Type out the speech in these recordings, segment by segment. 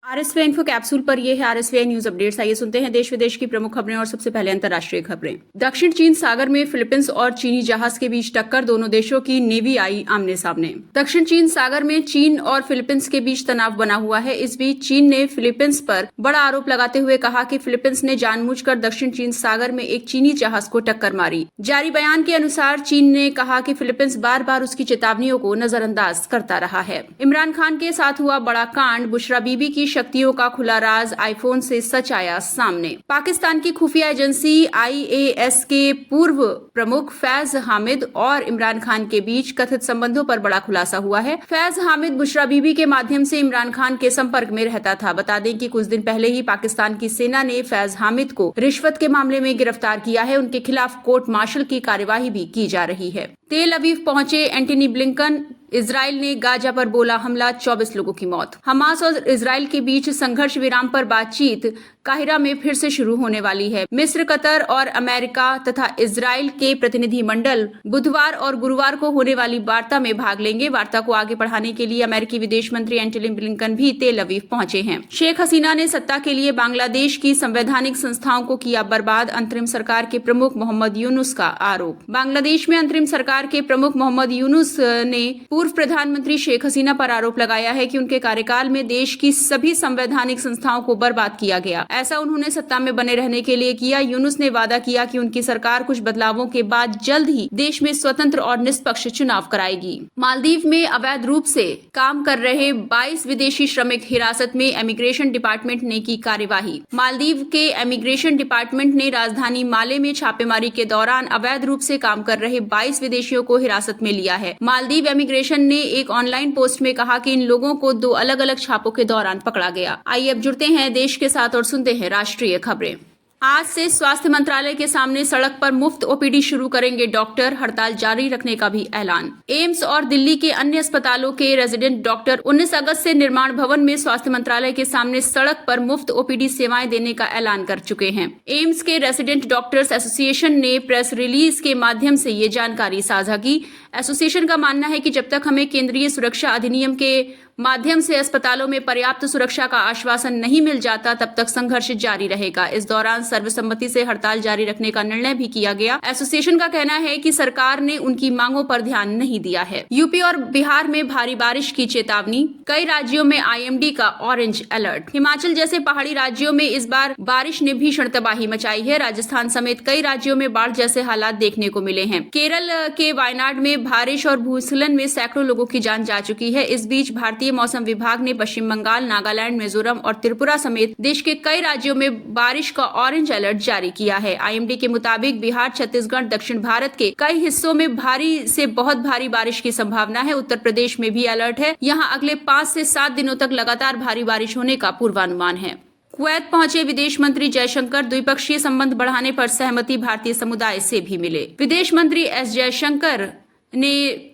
RSV info capsule पर ये है आरएसवी न्यूज अपडेट्स। आइए सुनते हैं देश विदेश की प्रमुख खबरें और सबसे पहले अंतर्राष्ट्रीय खबरें। दक्षिण चीन सागर में फिलीपींस और चीनी जहाज के बीच टक्कर, दोनों देशों की नेवी आई आमने सामने। दक्षिण चीन सागर में चीन और फिलीपींस के बीच तनाव बना हुआ है। इस बीच चीन ने फिलीपींस पर बड़ा आरोप लगाते हुए कहा कि फिलीपींस ने जानबूझकर दक्षिण चीन सागर में एक चीनी जहाज को टक्कर मारी। जारी बयान के अनुसार चीन ने कहा कि फिलीपींस बार बार उसकी चेतावनियों को नजरअंदाज करता रहा है। इमरान खान के साथ हुआ बड़ा कांड, बुशरा बीबी की शक्तियों का खुला राज, आईफोन से सच आया सामने। पाकिस्तान की खुफिया एजेंसी IAS के पूर्व प्रमुख फैज हामिद और इमरान खान के बीच कथित संबंधों पर बड़ा खुलासा हुआ है। फैज हामिद बुशरा बीबी के माध्यम से इमरान खान के संपर्क में रहता था। बता दें कि कुछ दिन पहले ही पाकिस्तान की सेना ने फैज हामिद को रिश्वत के मामले में गिरफ्तार किया है। उनके खिलाफ कोर्ट मार्शल की कार्यवाही भी की जा रही है। तेल अवीव पहुंचे एंटनी ब्लिंकन, इजराइल ने गाजा पर बोला हमला, 24 लोगों की मौत। हमास और इजराइल के बीच संघर्ष विराम पर बातचीत काहिरा में फिर से शुरू होने वाली है। मिस्र, कतर और अमेरिका तथा इजराइल के प्रतिनिधि मंडल बुधवार और गुरुवार को होने वाली वार्ता में भाग लेंगे। वार्ता को आगे बढ़ाने के लिए अमेरिकी विदेश मंत्री एंटनी ब्लिंकन भी तेल अवीव पहुंचे हैं। शेख हसीना ने सत्ता के लिए बांग्लादेश की संवैधानिक संस्थाओं को किया बर्बाद, अंतरिम सरकार के प्रमुख मोहम्मद यूनुस का आरोप। बांग्लादेश में अंतरिम सरकार के प्रमुख मोहम्मद यूनुस ने पूर्व प्रधानमंत्री शेख हसीना पर आरोप लगाया है कि उनके कार्यकाल में देश की सभी संवैधानिक संस्थाओं को बर्बाद किया गया। ऐसा उन्होंने सत्ता में बने रहने के लिए किया। यूनुस ने वादा किया कि उनकी सरकार कुछ बदलावों के बाद जल्द ही देश में स्वतंत्र और निष्पक्ष चुनाव कराएगी। मालदीव में अवैध रूप से काम कर रहे 22 विदेशी श्रमिक हिरासत में इमिग्रेशन डिपार्टमेंट ने की कार्यवाही। मालदीव के इमिग्रेशन डिपार्टमेंट ने राजधानी माले में छापेमारी के दौरान अवैध रूप से काम कर रहे 22 विदेशियों को हिरासत में लिया है। मालदीव इमिग्रेशन ने एक ऑनलाइन पोस्ट में कहा कि इन लोगों को 2 अलग अलग छापों के दौरान पकड़ा गया। आइए अब जुड़ते हैं देश के साथ और सुनते हैं राष्ट्रीय खबरें। आज से स्वास्थ्य मंत्रालय के सामने सड़क पर मुफ्त OPD शुरू करेंगे डॉक्टर, हड़ताल जारी रखने का भी ऐलान। एम्स और दिल्ली के अन्य अस्पतालों के रेजिडेंट डॉक्टर 19 अगस्त से निर्माण भवन में स्वास्थ्य मंत्रालय के सामने सड़क पर मुफ्त OPD सेवाएं देने का ऐलान कर चुके हैं। एम्स के रेजिडेंट डॉक्टर्स एसोसिएशन ने प्रेस रिलीज के माध्यम से ये जानकारी साझा की। एसोसिएशन का मानना है कि जब तक हमें केंद्रीय सुरक्षा अधिनियम के माध्यम से अस्पतालों में पर्याप्त सुरक्षा का आश्वासन नहीं मिल जाता, तब तक संघर्ष जारी रहेगा। इस दौरान सर्वसम्मति से हड़ताल जारी रखने का निर्णय भी किया गया। एसोसिएशन का कहना है कि सरकार ने उनकी मांगों पर ध्यान नहीं दिया है। यूपी और बिहार में भारी बारिश की चेतावनी, कई राज्यों में IMD का ऑरेंज अलर्ट। हिमाचल जैसे पहाड़ी राज्यों में इस बार बारिश ने भीषण तबाही मचाई है। राजस्थान समेत कई राज्यों में बाढ़ जैसे हालात देखने को मिले हैं। केरल के वायनाड में बारिश और भूस्खलन में सैकड़ों लोगों की जान जा चुकी है। इस बीच भारतीय मौसम विभाग ने पश्चिम बंगाल, नागालैंड, मिजोरम और त्रिपुरा समेत देश के कई राज्यों में बारिश का ऑरेंज अलर्ट जारी किया है। IMD के मुताबिक बिहार, छत्तीसगढ़, दक्षिण भारत के कई हिस्सों में भारी से बहुत भारी बारिश की संभावना है। उत्तर प्रदेश में भी अलर्ट है। यहाँ अगले 5 से 7 दिनों तक लगातार भारी बारिश होने का पूर्वानुमान है। कुवैत पहुंचे विदेश मंत्री जयशंकर, द्विपक्षीय संबंध बढ़ाने पर सहमति, भारतीय समुदाय से भी मिले। विदेश मंत्री S जयशंकर ने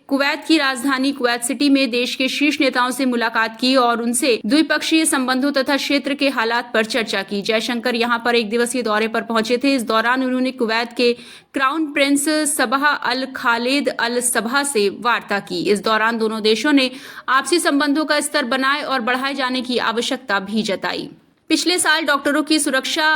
कुवैत की राजधानी कुवैत सिटी में देश के शीर्ष नेताओं से मुलाकात की और उनसे द्विपक्षीय संबंधों तथा क्षेत्र के हालात पर चर्चा की। जयशंकर यहां पर एक दिवसीय दौरे पर पहुंचे थे। इस दौरान उन्होंने कुवैत के क्राउन प्रिंस सबह अल खालिद अल सबह से वार्ता की। इस दौरान दोनों देशों ने आपसी संबंधों का स्तर बनाए और बढ़ाए जाने की आवश्यकता भी जताई। पिछले साल डॉक्टरों की सुरक्षा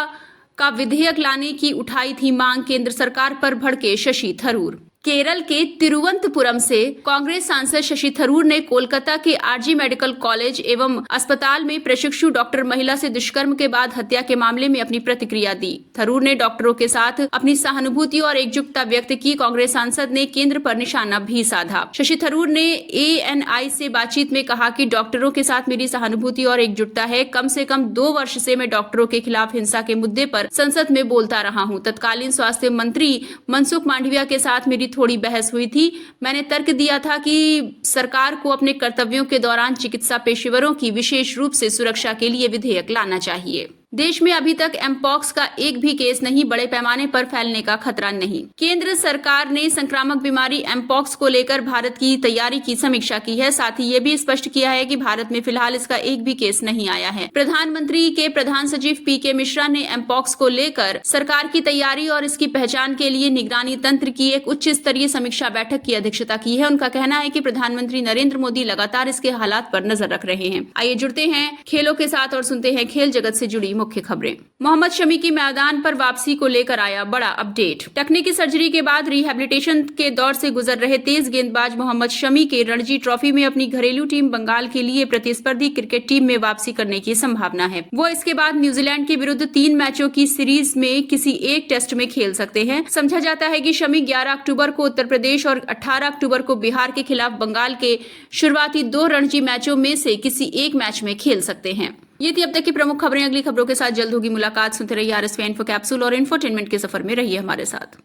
का विधेयक लाने की उठाई थी मांग, केंद्र सरकार पर भड़के शशि थरूर। केरल के तिरुवनंतपुरम से कांग्रेस सांसद शशि थरूर ने कोलकाता के RG मेडिकल कॉलेज एवं अस्पताल में प्रशिक्षु डॉक्टर महिला से दुष्कर्म के बाद हत्या के मामले में अपनी प्रतिक्रिया दी। थरूर ने डॉक्टरों के साथ अपनी सहानुभूति और एकजुटता व्यक्त की। कांग्रेस सांसद ने केंद्र पर निशाना भी साधा। शशि थरूर ने ANI से बातचीत में कहा कि डॉक्टरों के साथ मेरी सहानुभूति और एकजुटता है। कम से कम 2 वर्ष से मैं डॉक्टरों के खिलाफ हिंसा के मुद्दे पर संसद में बोलता रहा हूँ। तत्कालीन स्वास्थ्य मंत्री मनसुख मांडविया के साथ मेरी थोड़ी बहस हुई थी। मैंने तर्क दिया था कि सरकार को अपने कर्तव्यों के दौरान चिकित्सा पेशेवरों की विशेष रूप से सुरक्षा के लिए विधेयक लाना चाहिए। देश में अभी तक एमपॉक्स का एक भी केस नहीं, बड़े पैमाने पर फैलने का खतरा नहीं। केंद्र सरकार ने संक्रामक बीमारी एमपॉक्स को लेकर भारत की तैयारी की समीक्षा की है। साथ ही ये भी स्पष्ट किया है कि भारत में फिलहाल इसका एक भी केस नहीं आया है। प्रधानमंत्री के प्रधान सचिव पीके मिश्रा ने एमपॉक्स को लेकर सरकार की तैयारी और इसकी पहचान के लिए निगरानी तंत्र की एक उच्च स्तरीय समीक्षा बैठक की अध्यक्षता की है। उनका कहना है कि प्रधानमंत्री नरेंद्र मोदी लगातार इसके हालात पर नजर रख रहे हैं। आइए जुड़ते हैं खेलों के साथ और सुनते हैं खेल जगत से जुड़ी मुख्य खबरें। मोहम्मद शमी की मैदान पर वापसी को लेकर आया बड़ा अपडेट। तकनीकी सर्जरी के बाद रिहैबिलिटेशन के दौर से गुजर रहे तेज गेंदबाज मोहम्मद शमी के रणजी ट्रॉफी में अपनी घरेलू टीम बंगाल के लिए प्रतिस्पर्धी क्रिकेट टीम में वापसी करने की संभावना है। वो इसके बाद न्यूजीलैंड के विरुद्ध 3 मैचों की सीरीज में किसी एक टेस्ट में खेल सकते हैं। समझा जाता है कि शमी 11 अक्टूबर को उत्तर प्रदेश और 18 अक्टूबर को बिहार के खिलाफ बंगाल के शुरुआती 2 रणजी मैचों में से किसी एक मैच में खेल सकते हैं। ये थी अब तक की प्रमुख खबरें। अगली खबरों के साथ जल्द होगी मुलाकात। सुनते रहिए RSV इन्फो कैप्सूल और इंफोटेनमेंट के सफर में रहिए हमारे साथ।